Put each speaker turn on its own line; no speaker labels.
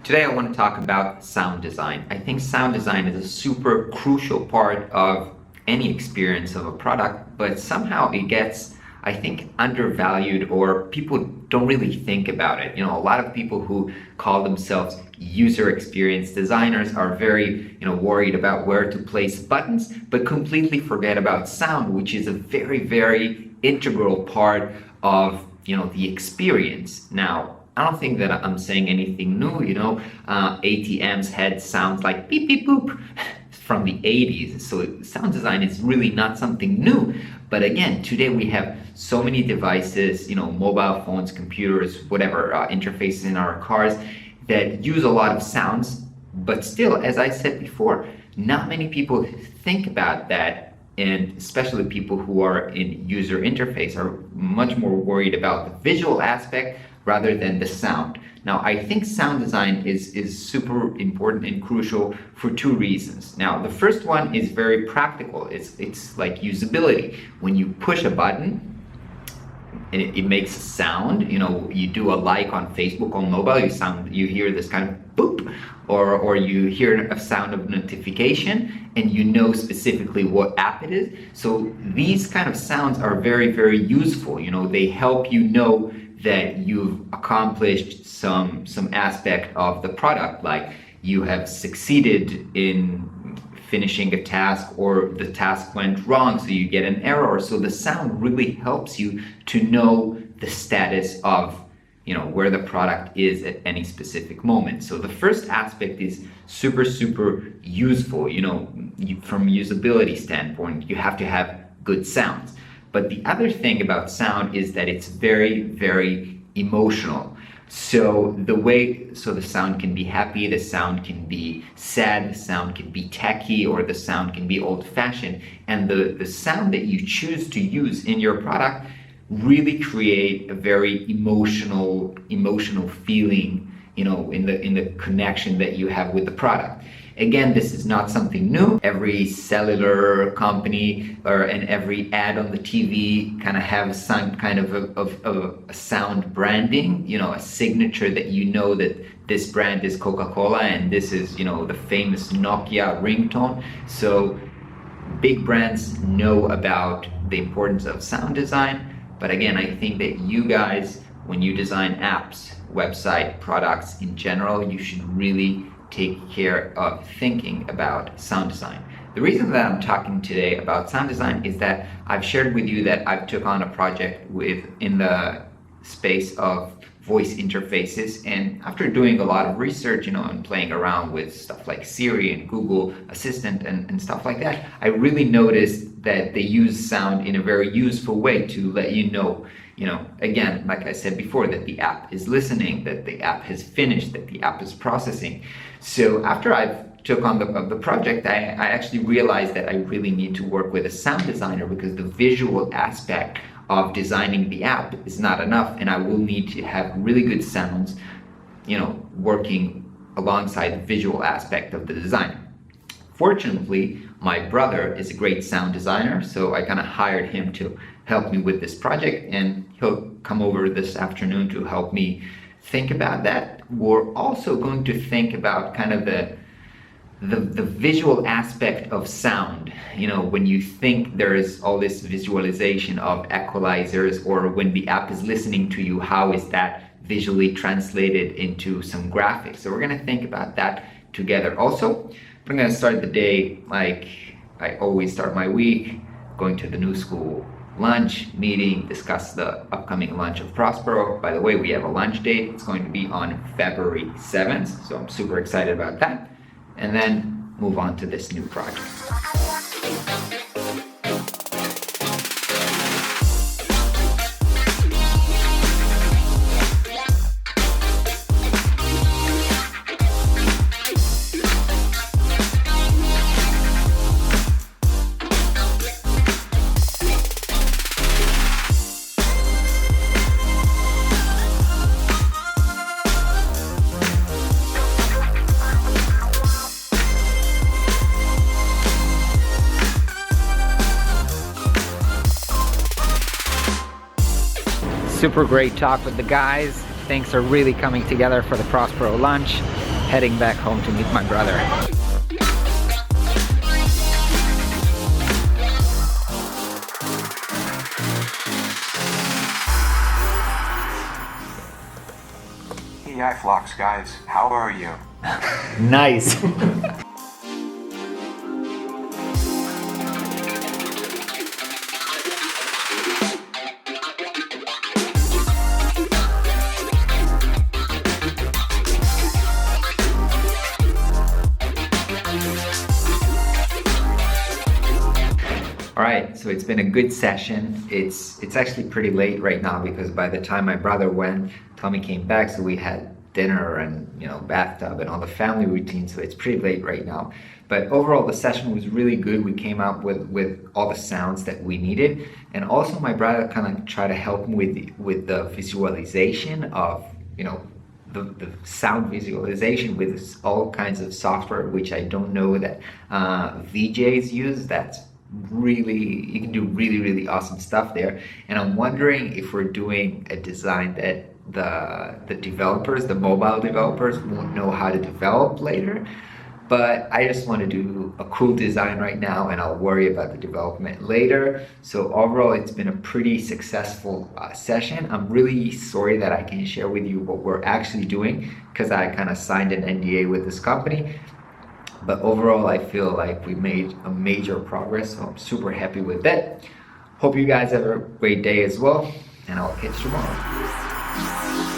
Today I want to talk about sound design. I think sound design is a super crucial part of any experience of a product, but somehow it gets, I think, undervalued or people don't really think about it. A lot of people who call themselves user experience designers are very, worried about where to place buttons, but completely forget about sound, which is a very, very integral part of, the experience. Now, I don't think that I'm saying anything new, ATM's head sounds like beep beep boop from the 80s. So sound design is really not something new. But again, today we have so many devices, mobile phones, computers, whatever, interfaces in our cars that use a lot of sounds. But still, as I said before, not many people think about that. And especially people who are in user interface are much more worried about the visual aspect rather than the sound. Now, I think sound design is super important and crucial for two reasons. Now, the first one is very practical. It's like usability. When you push a button, it makes a sound. You do a like on Facebook on mobile, you hear this kind of boop, or you hear a sound of notification, and you know specifically what app it is. So these kind of sounds are very, very useful. They help you know that you've accomplished some aspect of the product, like you have succeeded in finishing a task or the task went wrong, so you get an error. So the sound really helps you to know the status of where the product is at any specific moment. So the first aspect is super, super useful. From usability standpoint, you have to have good sounds. But the other thing about sound is that it's very, very emotional. So the sound can be happy, the sound can be sad, the sound can be tacky, or the sound can be old-fashioned. And the sound that you choose to use in your product really create a very emotional feeling, in the connection that you have with the product. Again, this is not something new. Every cellular company and every ad on the TV kind of have some kind of a sound branding, a signature that that this brand is Coca-Cola and this is, the famous Nokia ringtone. So big brands know about the importance of sound design. But again, I think that you guys, when you design apps, website, products in general, you should really take care of thinking about sound design. The reason that I'm talking today about sound design is that I've shared with you that I've took on a project in the space of voice interfaces, and after doing a lot of research, and playing around with stuff like Siri and Google Assistant and stuff like that, I really noticed that they use sound in a very useful way to let you know, again, like I said before, that the app is listening, that the app has finished, that the app is processing. So after I've took on the project, I actually realized that I really need to work with a sound designer because the visual aspect of designing the app is not enough, and I will need to have really good sounds, working alongside the visual aspect of the design. Fortunately, my brother is a great sound designer, so I kind of hired him to help me with this project, and he'll come over this afternoon to help me think about that. We're also going to think about kind of the visual aspect of sound. When you think there is all this visualization of equalizers, or when the app is listening to you, how is that visually translated into some graphics? So we're going to think about that together. Also, we're going to start the day like I always start my week, going to the new school lunch meeting, discuss the upcoming launch of Prospero. By the way, we have a launch date. It's going to be on February 7th, so I'm super excited about that. And then move on to this new project. Super great talk with the guys. Things are really coming together for the Prospero launch. heading back home to meet my brother.
Hey, iFlux guys, how are you?
Nice. All right, so it's been a good session. It's actually pretty late right now because by the time my brother went, Tommy came back, so we had dinner and bathtub and all the family routine, so it's pretty late right now. But overall the session was really good. We came up with all the sounds that we needed, and also my brother kind of tried to help me with the visualization of the sound visualization with all kinds of software which I don't know that VJs use. That's really, you can do really awesome stuff there, and I'm wondering if we're doing a design that the developers, the mobile developers, won't know how to develop later. But I just want to do a cool design right now, and I'll worry about the development later. So overall, it's been a pretty successful session. I'm really sorry that I can't share with you what we're actually doing because I kind of signed an NDA with this company. But overall, I feel like we made a major progress, so I'm super happy with that. Hope you guys have a great day as well, and I'll catch you tomorrow.